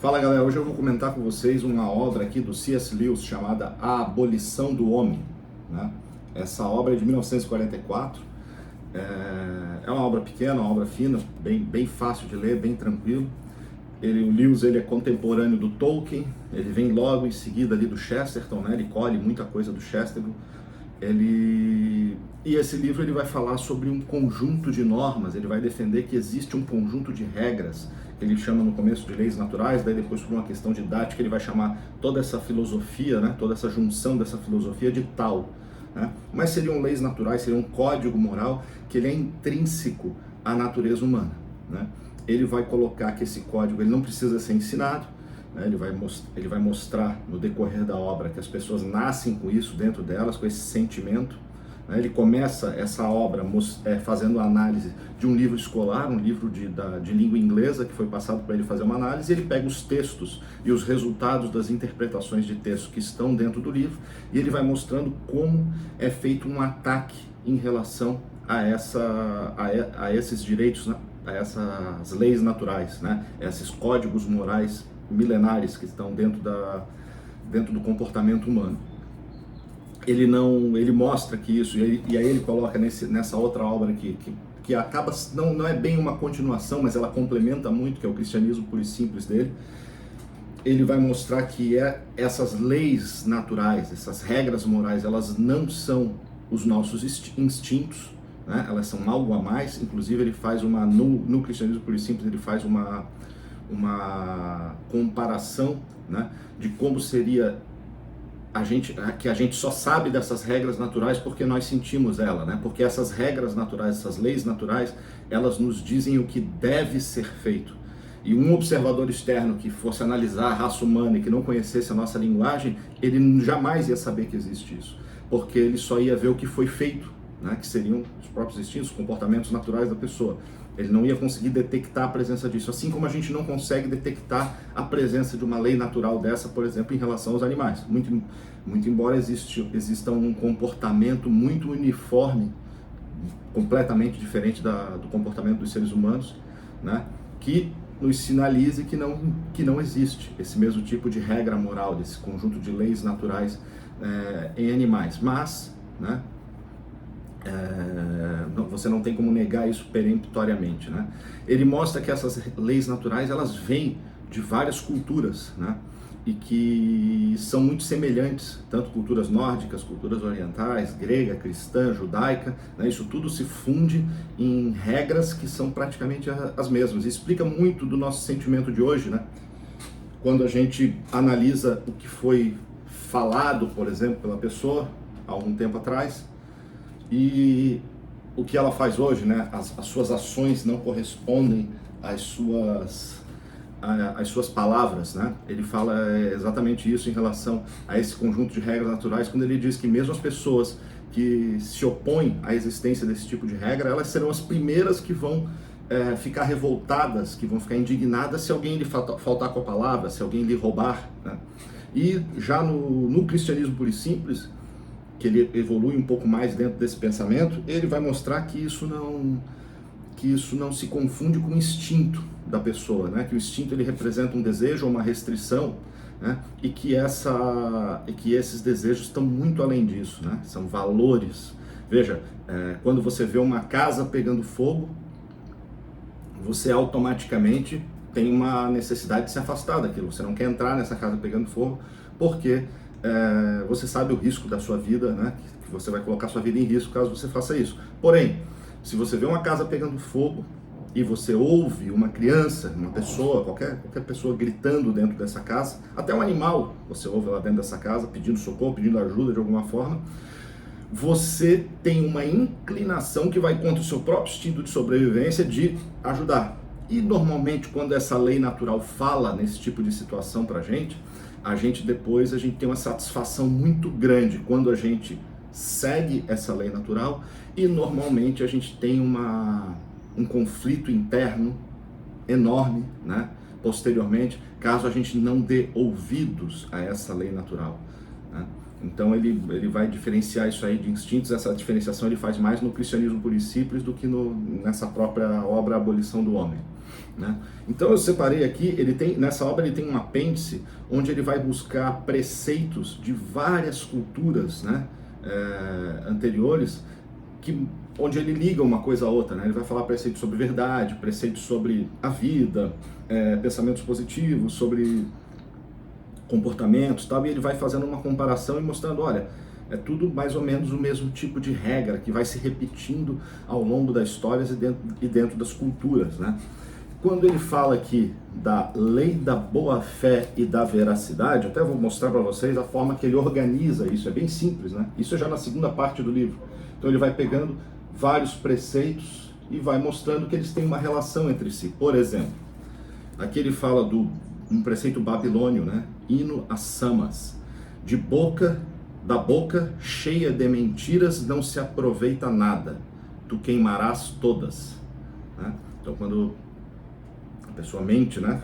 Fala galera, hoje eu vou comentar com vocês uma obra aqui do C.S. Lewis chamada A Abolição do Homem, né? Essa obra é de 1944, é uma obra pequena, uma obra fina, bem fácil de ler, bem tranquilo. O Lewis ele é contemporâneo do Tolkien, ele vem logo em seguida ali do Chesterton, né? Ele colhe muita coisa do Chesterton. E esse livro ele vai falar sobre um conjunto de normas, ele vai defender que existe um conjunto de regras, que ele chama no começo de leis naturais, daí depois por uma questão didática ele vai chamar toda essa filosofia, né, toda essa junção dessa filosofia de tal. Né? Mas seriam leis naturais, seria um código moral que ele é intrínseco à natureza humana. Né? Ele vai colocar que esse código ele não precisa ser ensinado, né? Ele vai mostrar no decorrer da obra que as pessoas nascem com isso dentro delas, com esse sentimento. Né? Ele começa essa obra fazendo análise de um livro escolar, um livro de língua inglesa que foi passado para ele fazer uma análise, e ele pega os textos e os resultados das interpretações de texto que estão dentro do livro, e ele vai mostrando como é feito um ataque em relação a esses direitos, né? A essas leis naturais, né? Esses códigos morais milenares que estão dentro do comportamento humano. Ele mostra que isso, e aí ele coloca nessa outra obra aqui, que acaba, não é bem uma continuação, mas ela complementa muito, que é o Cristianismo Puro e Simples dele. Ele vai mostrar que essas leis naturais, essas regras morais, elas não são os nossos instintos, né? Elas são algo a mais. Inclusive ele faz no Cristianismo Puro e Simples, ele faz uma comparação, né, de como seria que a gente só sabe dessas regras naturais porque nós sentimos ela, né? Porque essas regras naturais, essas leis naturais, elas nos dizem o que deve ser feito. E um observador externo que fosse analisar a raça humana e que não conhecesse a nossa linguagem, ele jamais ia saber que existe isso, porque ele só ia ver o que foi feito, né? Que seriam os próprios instintos, os comportamentos naturais da pessoa. Ele não ia conseguir detectar a presença disso, assim como a gente não consegue detectar a presença de uma lei natural dessa, por exemplo, em relação aos animais. Muito embora exista um comportamento muito uniforme, completamente diferente do comportamento dos seres humanos, né, que nos sinalize que não existe esse mesmo tipo de regra moral, desse conjunto de leis naturais em animais. Mas, né, você não tem como negar isso peremptoriamente, né? Ele mostra que essas leis naturais elas vêm de várias culturas, né? E que são muito semelhantes, tanto culturas nórdicas, culturas orientais, grega, cristã, judaica, né? Isso tudo se funde em regras que são praticamente as mesmas. E explica muito do nosso sentimento de hoje, né? Quando a gente analisa o que foi falado, por exemplo, pela pessoa há algum tempo atrás, e o que ela faz hoje, né? As suas ações não correspondem às suas palavras, né? Ele fala exatamente isso em relação a esse conjunto de regras naturais, quando ele diz que mesmo as pessoas que se opõem à existência desse tipo de regra, elas serão as primeiras que vão ficar revoltadas, que vão ficar indignadas se alguém lhe faltar com a palavra, se alguém lhe roubar, né? E já no Cristianismo Puro e Simples, que ele evolui um pouco mais dentro desse pensamento, ele vai mostrar que isso não se confunde com o instinto da pessoa, né? Que o instinto ele representa um desejo ou uma restrição, né? E que esses desejos estão muito além disso, né? São valores. Veja, quando você vê uma casa pegando fogo, você automaticamente tem uma necessidade de se afastar daquilo. Você não quer entrar nessa casa pegando fogo, porque você sabe o risco da sua vida, né? Que você vai colocar sua vida em risco caso você faça isso. Porém, se você vê uma casa pegando fogo e você ouve uma criança, uma pessoa, qualquer pessoa gritando dentro dessa casa, até um animal você ouve lá dentro dessa casa pedindo socorro, pedindo ajuda de alguma forma, você tem uma inclinação que vai contra o seu próprio instinto de sobrevivência de ajudar. E normalmente quando essa lei natural fala nesse tipo de situação pra gente, a gente tem uma satisfação muito grande quando a gente segue essa lei natural, e normalmente a gente tem um conflito interno enorme, né, posteriormente, caso a gente não dê ouvidos a essa lei natural, né? Então ele vai diferenciar isso aí de instintos. Essa diferenciação ele faz mais no Cristianismo Puro e Simples do que nessa própria obra Abolição do Homem, né? Então eu separei aqui, nessa obra ele tem um apêndice onde ele vai buscar preceitos de várias culturas, né, anteriores, onde ele liga uma coisa a outra, né? Ele vai falar preceitos sobre verdade, preceitos sobre a vida, pensamentos positivos, sobre comportamentos, tal, e ele vai fazendo uma comparação e mostrando, olha, é tudo mais ou menos o mesmo tipo de regra que vai se repetindo ao longo das histórias e dentro das culturas, né? Quando ele fala aqui da lei da boa-fé e da veracidade, até vou mostrar para vocês a forma que ele organiza isso, é bem simples, né? Isso é já na segunda parte do livro. Então ele vai pegando vários preceitos e vai mostrando que eles têm uma relação entre si. Por exemplo, aqui ele fala um preceito babilônio, né? Hino a Samas. Da boca cheia de mentiras não se aproveita nada, tu queimarás todas, né? Então quando a pessoa mente, né?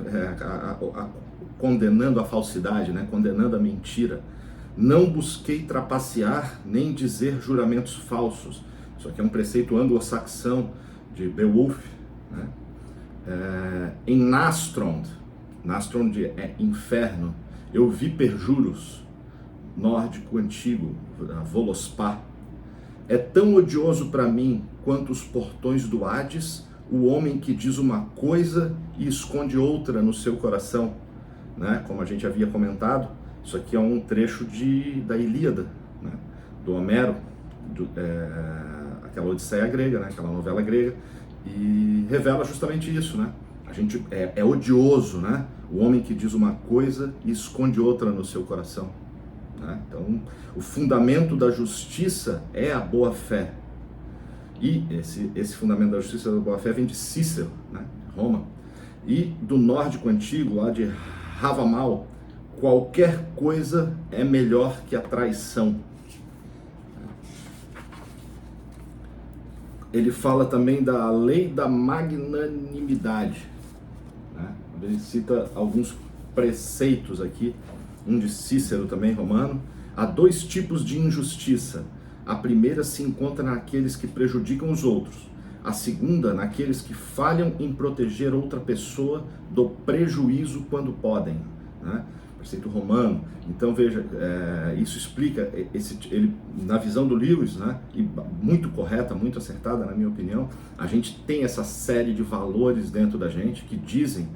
Condenando a falsidade, né? Condenando a mentira. Não busquei trapacear nem dizer juramentos falsos. Isso aqui é um preceito anglo-saxão de Beowulf, né? Em Nastrond é inferno, eu vi perjuros, nórdico antigo, Volospá. É tão odioso para mim quanto os portões do Hades, o homem que diz uma coisa e esconde outra no seu coração, né? Como a gente havia comentado, isso aqui é um trecho da Ilíada, né? Do Homero, aquela Odisseia grega, né? Aquela novela grega, e revela justamente isso, né? A gente é odioso, né? O homem que diz uma coisa e esconde outra no seu coração, né? Então, o fundamento da justiça é a boa-fé. E esse fundamento da justiça e da boa-fé vem de Cícero, né? Roma. E do nórdico antigo, lá de Havamal, qualquer coisa é melhor que a traição. Ele fala também da lei da magnanimidade, né? Ele cita alguns preceitos aqui, um de Cícero também, romano. Há dois tipos de injustiça. A primeira se encontra naqueles que prejudicam os outros. A segunda, naqueles que falham em proteger outra pessoa do prejuízo quando podem, né? Preceito romano. Então veja, isso explica, ele, na visão do Lewis, né, e muito correta, muito acertada na minha opinião, a gente tem essa série de valores dentro da gente que dizem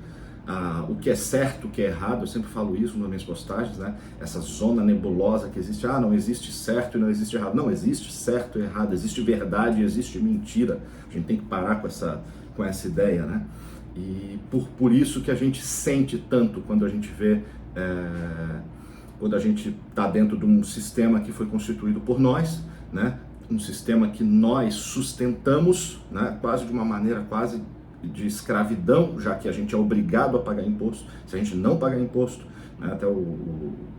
o que é certo, o que é errado. Eu sempre falo isso nas minhas postagens, né? Essa zona nebulosa que existe, não existe certo e não existe errado. Não, existe certo e errado, existe verdade e existe mentira. A gente tem que parar com essa ideia, né? E por isso que a gente sente tanto quando a gente vê, quando a gente está dentro de um sistema que foi constituído por nós, né? Um sistema que nós sustentamos, né? Quase de uma maneira quase de escravidão, já que a gente é obrigado a pagar imposto. Se a gente não pagar imposto, né? Até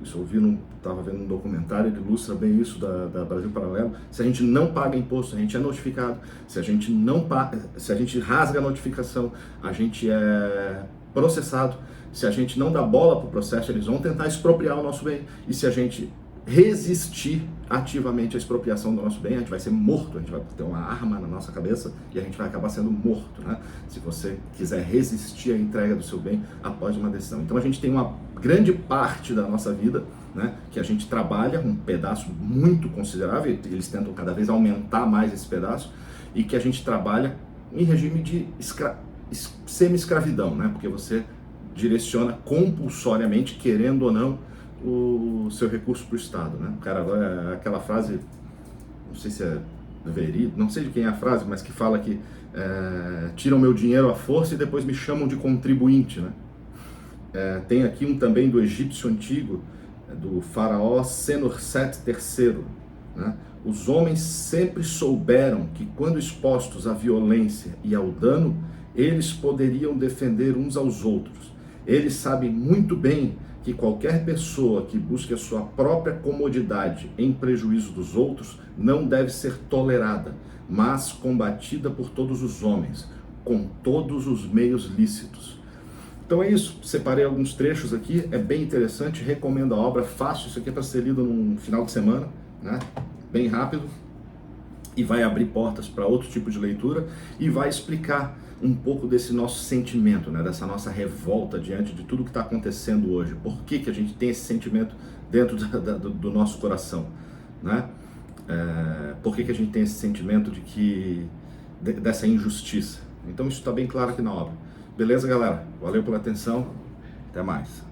isso eu estava vendo um documentário que ilustra bem isso da Brasil Paralelo. Se a gente não paga imposto, a gente é notificado. Se a gente se a gente rasga a notificação, a gente é processado. Se a gente não dá bola para o processo, eles vão tentar expropriar o nosso bem. E se a gente resistir ativamente à expropriação do nosso bem, a gente vai ser morto, a gente vai ter uma arma na nossa cabeça e a gente vai acabar sendo morto, né? Se você quiser resistir à entrega do seu bem após uma decisão. Então a gente tem uma grande parte da nossa vida, né, que a gente trabalha, um pedaço muito considerável, eles tentam cada vez aumentar mais esse pedaço, e que a gente trabalha em regime de semi-escravidão, né? Porque você direciona compulsoriamente, querendo ou não, o seu recurso para o Estado, né? Cara, aquela frase, não sei se é verídico, não sei de quem é a frase, mas que fala que tiram meu dinheiro à força e depois me chamam de contribuinte, né? Tem aqui um também do egípcio antigo, do faraó Senusret III, né? Os homens sempre souberam que quando expostos à violência e ao dano, eles poderiam defender uns aos outros. Eles sabem muito bem que qualquer pessoa que busque a sua própria comodidade em prejuízo dos outros não deve ser tolerada, mas combatida por todos os homens, com todos os meios lícitos. Então é isso, separei alguns trechos aqui, é bem interessante, recomendo a obra, fácil, isso aqui é para ser lido num final de semana, né? Bem rápido, e vai abrir portas para outro tipo de leitura e vai explicar um pouco desse nosso sentimento, né? Dessa nossa revolta diante de tudo que está acontecendo hoje. Por que que a gente tem esse sentimento dentro do nosso coração, né? Por que que a gente tem esse sentimento dessa injustiça? Então isso está bem claro aqui na obra. Beleza, galera? Valeu pela atenção. Até mais.